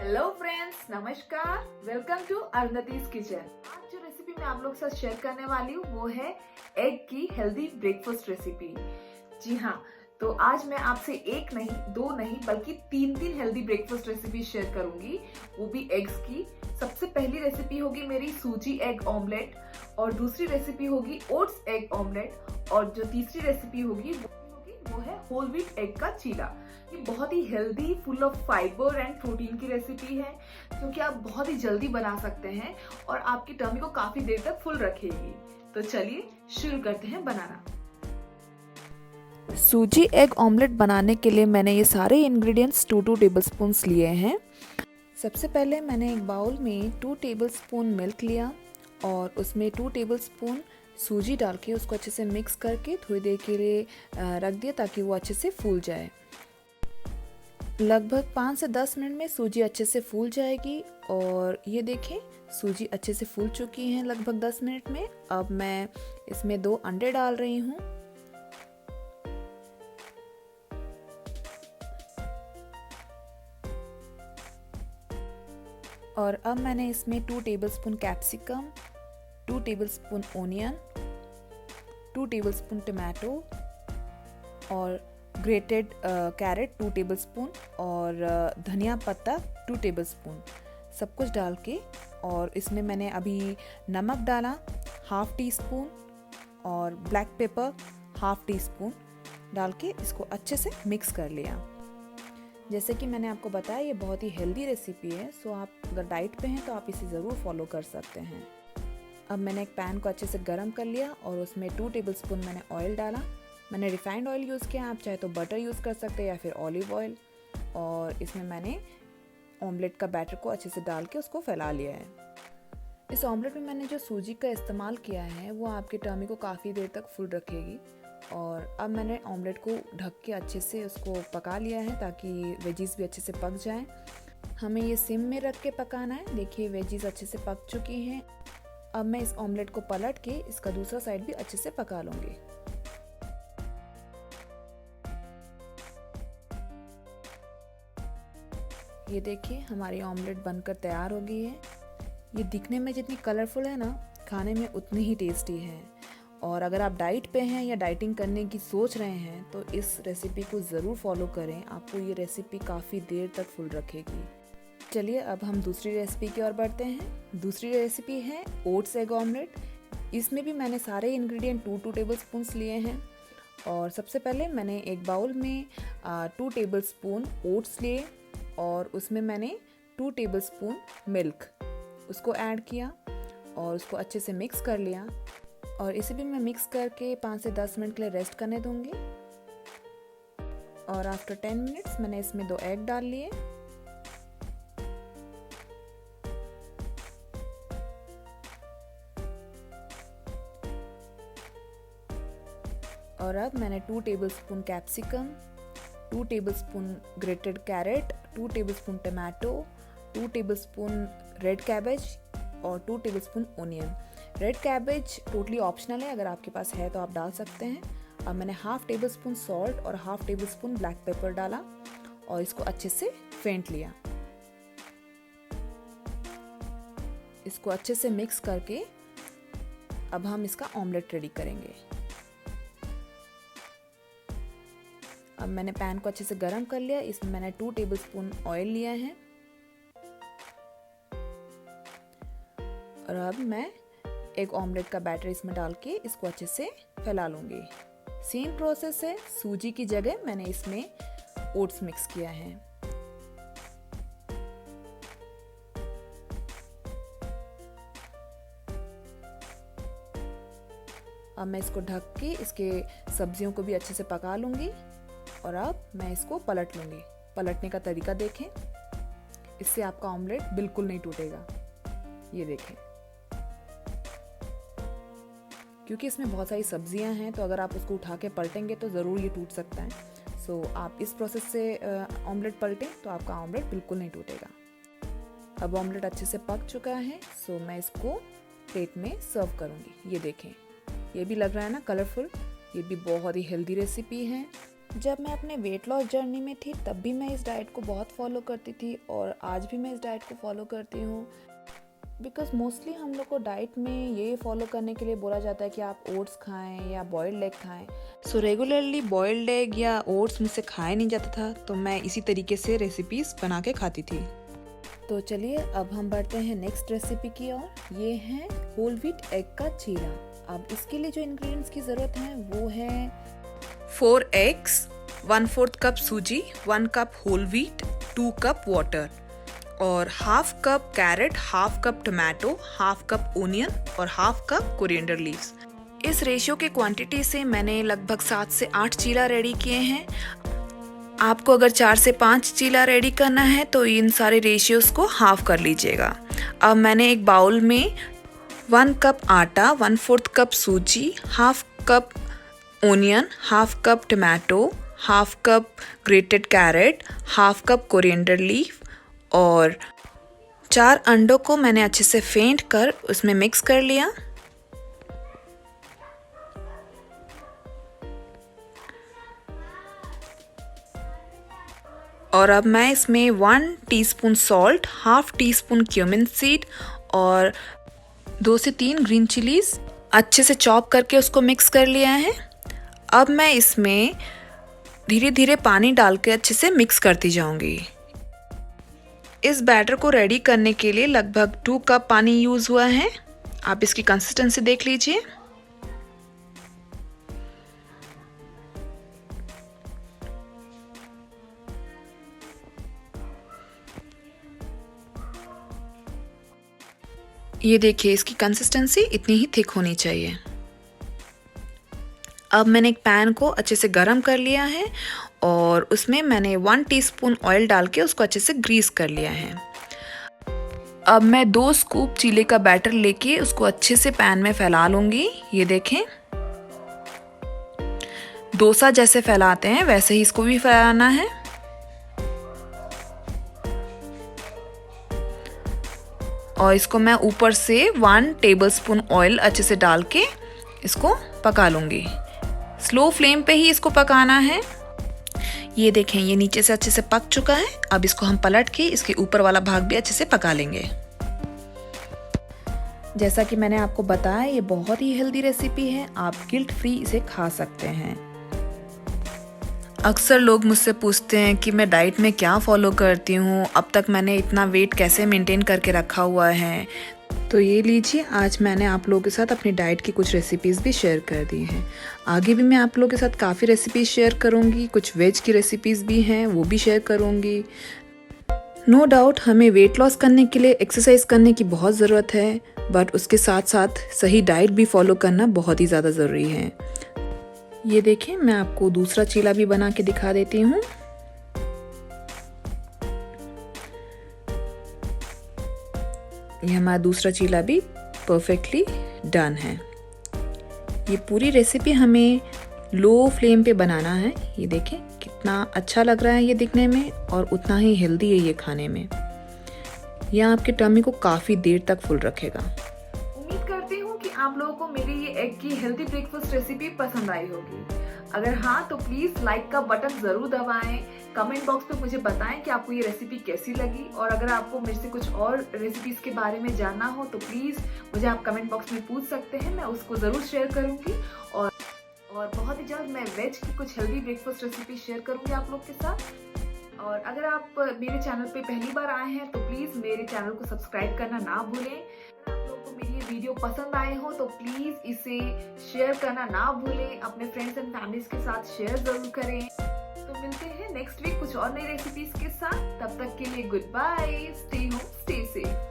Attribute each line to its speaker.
Speaker 1: Hello friends, नमस्कार। Welcome to Arundhati's kitchen. आज जो रेसिपी मैं आप लोग के साथ शेयर करने वाली हूँ वो है एग की हेल्दी ब्रेकफास्ट रेसिपी। जी हाँ, तो आज मैं आपसे एक नहीं, दो नहीं बल्कि तीन हेल्दी ब्रेकफास्ट रेसिपी शेयर करूंगी, वो भी एग्स की। सबसे पहली रेसिपी होगी मेरी सूजी एग ऑमलेट, और दूसरी रेसिपी होगी ओट्स एग ऑमलेट, और जो तीसरी रेसिपी होगी वो है होल व्हीट एग का चीला। ये बहुत ही healthy, full of fibre and protein की रेसिपी है, जो कि आप बहुत ही जल्दी बना सकते हैं और आपकी टमी को काफी देर तक फुल रखेगी। तो चलिए शुरू करते हैं बनाना।
Speaker 2: सूजी एग ऑमलेट बनाने के लिए मैंने ये सारे इंग्रेडिएंट्स 2 टेबलस्पून लिए हैं। सबसे पहले मैंने एक बाउल में 2 टेबलस्पून मिल्क लिया और उसमें 2 टेबलस्पून सूजी डाल के उसको अच्छे से मिक्स करके थोड़ी देर के लिए रख दिया ताकि वो अच्छे से फूल जाए। लगभग 5 से 10 मिनट में सूजी अच्छे से फूल जाएगी और ये देखें सूजी अच्छे से फूल चुकी है लगभग 10 मिनट में। अब मैं इसमें 2 अंडे डाल रही हूँ। और अब मैंने इसमें 2 tablespoon capsicum, 2 tablespoon onion, 2 tablespoon tomato और ग्रेटेड कैरेट 2 टेबलस्पून और धनिया पत्ता 2 टेबलस्पून सब कुछ डाल के, और इसमें मैंने अभी नमक डाला ½ टीस्पून और ब्लैक पेपर ½ टीस्पून डाल के इसको अच्छे से मिक्स कर लिया। जैसे कि मैंने आपको बताया ये बहुत ही हेल्दी रेसिपी है, सो आप अगर डाइट पे हैं तो आप इसे ज़रूर फॉलो कर सकते हैं। अब मैंने एक पैन को अच्छे से गर्म कर लिया और उसमें 2 टेबलस्पून मैंने ऑयल डाला। मैंने रिफाइंड ऑयल यूज़ किया, आप चाहे तो बटर यूज़ कर सकते हैं या फिर ऑलिव ऑयल। और इसमें मैंने ऑमलेट का बैटर को अच्छे से डाल के उसको फैला लिया है। इस ऑमलेट में मैंने जो सूजी का इस्तेमाल किया है वो आपके टमी को काफ़ी देर तक फुल रखेगी। और अब मैंने ऑमलेट को ढक के अच्छे से उसको पका लिया है ताकि वेजीज भी अच्छे से पक जाएं। हमें ये सिम में रख के पकाना है। देखिए वेजीज अच्छे से पक चुकी हैं। अब मैं इस ऑमलेट को पलट के इसका दूसरा साइड भी अच्छे से पका लूँगी। ये देखिए हमारी ऑमलेट बनकर तैयार हो गई है। ये दिखने में जितनी कलरफुल है ना, खाने में उतनी ही टेस्टी है। और अगर आप डाइट पे हैं या डाइटिंग करने की सोच रहे हैं तो इस रेसिपी को ज़रूर फॉलो करें, आपको ये रेसिपी काफ़ी देर तक फुल रखेगी। चलिए अब हम दूसरी रेसिपी की ओर बढ़ते हैं। दूसरी रेसिपी है ओट्स एग ऑमलेट। इसमें भी मैंने सारे इंग्रेडिएंट 2 टेबलस्पून लिए हैं। और सबसे पहले मैंने एक बाउल में 2 टेबलस्पून ओट्स लिए और उसमें मैंने 2 टेबलस्पून मिल्क उसको ऐड किया और उसको अच्छे से मिक्स कर लिया। और इसे भी मैं मिक्स करके 5 से 10 मिनट के लिए रेस्ट करने दूंगी। और आफ्टर 10 मिनट्स मैंने इसमें 2 एग डाल लिए। और अब मैंने 2 tablespoon capsicum, 2 tablespoon grated carrot, 2 tablespoon tomato, 2 tablespoon red cabbage और 2 tablespoon onion. Red cabbage totally optional है, अगर आपके पास है तो आप डाल सकते हैं। अब मैंने ½ टेबलस्पून सॉल्ट और ½ टेबलस्पून ब्लैक पेपर डाला और इसको अच्छे से फेंट लिया। इसको अच्छे से मिक्स करके अब हम इसका ऑमलेट रेडी करेंगे। अब मैंने पैन को अच्छे से गरम कर लिया। इसमें मैंने 2 टेबलस्पून ऑयल लिया है और अब मैं एक ऑमलेट का बैटर इसमें डाल के इसको अच्छे से फैला लूँगी। सेम प्रोसेस है, सूजी की जगह मैंने इसमें ओट्स मिक्स किया है। अब मैं इसको ढक के इसके सब्जियों को भी अच्छे से पका लूँगी और अब मैं इसको पलट लूँगी। पलटने का तरीका देखें, इससे आपका ऑमलेट बिल्कुल नहीं टूटेगा। ये देखें, क्योंकि इसमें बहुत सारी सब्जियां हैं तो अगर आप उसको उठा के पलटेंगे तो ज़रूर ये टूट सकता है। सो आप इस प्रोसेस से ऑमलेट पलटें तो आपका ऑमलेट बिल्कुल नहीं टूटेगा। अब ऑमलेट अच्छे से पक चुका है, सो मैं इसको प्लेट में सर्व करूँगी। ये देखें, ये भी लग रहा है ना कलरफुल। ये भी बहुत ही हेल्दी रेसिपी है। जब मैं अपने वेट लॉस जर्नी में थी तब भी मैं इस डाइट को बहुत फॉलो करती थी और आज भी मैं इस डाइट को फॉलो करती हूँ। बिकॉज मोस्टली हम लोग को डाइट में ये फॉलो करने के लिए बोला जाता है कि आप ओट्स खाएं या बॉइल्ड एग खाएं। सो रेगुलरली बॉइल्ड एग या ओट्स मुझसे खाया नहीं जाता था, तो मैं इसी तरीके से रेसिपीज़ बना के खाती थी। तो चलिए अब हम बढ़ते हैं नेक्स्ट रेसिपी की ओर। ये है होल व्हीट एग का चीला। अब इसके लिए जो इंग्रेडिएंट्स की ज़रूरत है वो है 4 eggs, 1/4 कप सूजी, 1 cup whole wheat, 2 cup water और half cup carrot, half cup tomato, half cup onion और हाफ कप कोरिएंडर लीव्स। इस रेशियो के क्वांटिटी से मैंने लगभग 7 से 8 चीला रेडी किए हैं। आपको अगर 4 से 5 चीला रेडी करना है तो इन सारे रेशियोज को हाफ कर लीजिएगा। अब मैंने एक बाउल में 1 कप आटा, 1/4 कप सूजी, half cup onion, half cup tomato, half cup grated carrot, half cup coriander leaf और 4 अंडों को मैंने अच्छे से फेंट कर उसमें मिक्स कर लिया। और अब मैं इसमें 1 teaspoon salt, half tea spoon cumin seed और 2 से 3 ग्रीन चिलीज अच्छे से चॉप करके उसको मिक्स कर लिया है। अब मैं इसमें धीरे धीरे पानी डाल के अच्छे से मिक्स करती जाऊंगी। इस बैटर को रेडी करने के लिए लगभग 2 कप पानी यूज़ हुआ है। आप इसकी कंसिस्टेंसी देख लीजिए। ये देखिए, इसकी कंसिस्टेंसी इतनी ही थिक होनी चाहिए। अब मैंने एक पैन को अच्छे से गरम कर लिया है और उसमें मैंने 1 टीस्पून ऑयल डाल के उसको अच्छे से ग्रीस कर लिया है। अब मैं 2 स्कूप चीले का बैटर लेके उसको अच्छे से पैन में फैला लूँगी। ये देखें, डोसा जैसे फैलाते हैं वैसे ही इसको भी फैलाना है। और इसको मैं ऊपर से 1 टेबलस्पून ऑयल अच्छे से डाल के इसको पका लूँगी। स्लो फ्लेम पे ही इसको पकाना है। ये देखें, ये नीचे से अच्छे से पक चुका है। अब इसको हम पलट के इसके ऊपर वाला भाग भी अच्छे से पका लेंगे। जैसा कि मैंने आपको बताया, ये बहुत ही हेल्दी रेसिपी है। आप गिल्ट फ्री इसे खा सकते हैं। अक्सर लोग मुझसे पूछते हैं कि मैं डाइट में क्या फॉलो करती हूँ, अब तक मैंने इतना वेट कैसे मेंटेन करके रखा हुआ है। तो ये लीजिए, आज मैंने आप लोगों के साथ अपनी डाइट की कुछ रेसिपीज़ भी शेयर कर दी हैं। आगे भी मैं आप लोगों के साथ काफ़ी रेसिपीज़ शेयर करूँगी। कुछ वेज की रेसिपीज़ भी हैं, वो भी शेयर करूँगी। नो डाउट हमें वेट लॉस करने के लिए एक्सरसाइज करने की बहुत ज़रूरत है, बट उसके साथ साथ सही डाइट भी फॉलो करना बहुत ही ज़्यादा ज़रूरी है। ये देखें, मैं आपको दूसरा चीला भी बना के दिखा देती हूँ। ये हमारा दूसरा चीला भी परफेक्टली डन है। ये पूरी रेसिपी हमें लो फ्लेम पे बनाना है। ये देखें कितना अच्छा लग रहा है ये दिखने में, और उतना ही हेल्दी है ये खाने में। यह आपके टमी को काफ़ी देर तक फुल रखेगा।
Speaker 1: उम्मीद करती हूँ कि आप लोगों को मेरी ये एग की हेल्दी ब्रेकफास्ट रेसिपी पसंद आई होगी। अगर हाँ तो प्लीज लाइक का बटन जरूर दबाएं। कमेंट बॉक्स पे मुझे बताएं कि आपको ये रेसिपी कैसी लगी, और अगर आपको मेरे से कुछ और रेसिपीज के बारे में जानना हो तो प्लीज मुझे आप कमेंट बॉक्स में पूछ सकते हैं। मैं उसको जरूर शेयर करूंगी, और बहुत ही जल्द मैं वेज की कुछ हेल्दी ब्रेकफास्ट रेसिपी शेयर करूंगी आप लोग के साथ। और अगर आप मेरे चैनल पे पहली बार आए हैं तो प्लीज मेरे चैनल को सब्सक्राइब करना ना भूलें। अगर आप लोगों को मेरी ये वीडियो पसंद आए हो तो प्लीज इसे शेयर करना ना भूलें। अपने फ्रेंड्स एंड फैमिलीज के साथ शेयर जरूर करें। तो मिलते हैं नेक्स्ट वीक कुछ और नई रेसिपीज के साथ। तब तक के लिए good bye, stay home, stay safe.